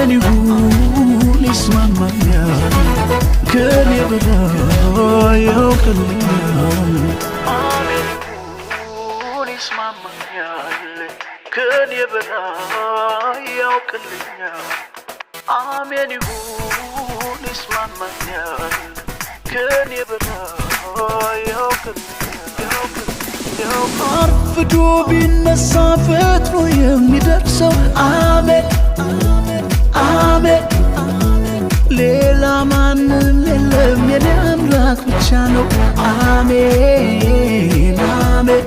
አሜን ይሁን ይስማማኛል ከኔ በላይ ያውቅልኛል አሜን ይሁን ይስማማኛል ከኔ በላይ ያውቅልኛል አሜን ይሁን ይስማማኛል ከኔ በላይ ያውቅልኛል አርፍዶ ቢነሳ ፈጥኖ የሚደርሰው አሜን አሜን ሌላ ማንም የለም የኔ አምላክ ብቻ ነው አሜን አሜን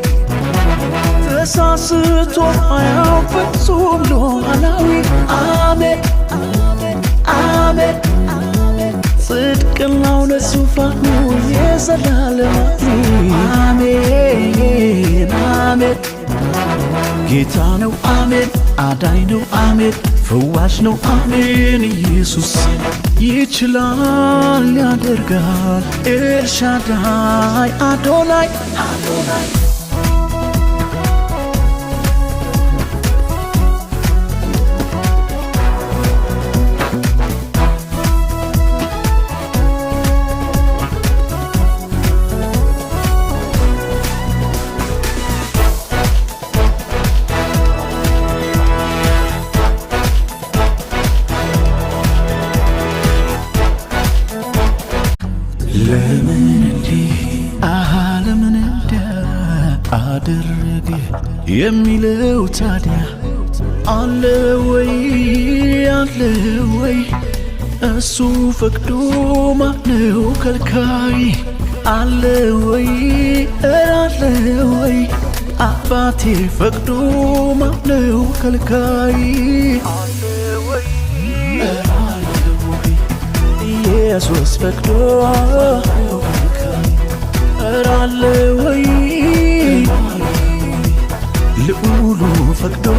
ተሳስቶ አያውቅ ፍጹም ሉዓላዊ አሜን አሜን ጽድቅና እውነት ዙፋኑ የዘላለም አሜን አሜን ጌታ ነው አሜን አዳኝ ነው አሜን ፈዋሽ ነው አሜን ኢየሱስ ይችላል ያደርጋል ኤልሻዳይ አዶናይ አዶናይ ለምን እንዲህ ለምን እንዲያ አደረገ የሚለው ታዲያ አለ ወይ እሱ ፈቅዶ ማነው ከልካይ አለ ወይ አባቴ ፈቅዶ ማነው ከልካይ አለ ወይ ኢየሱስ ፈቅዶ እራለ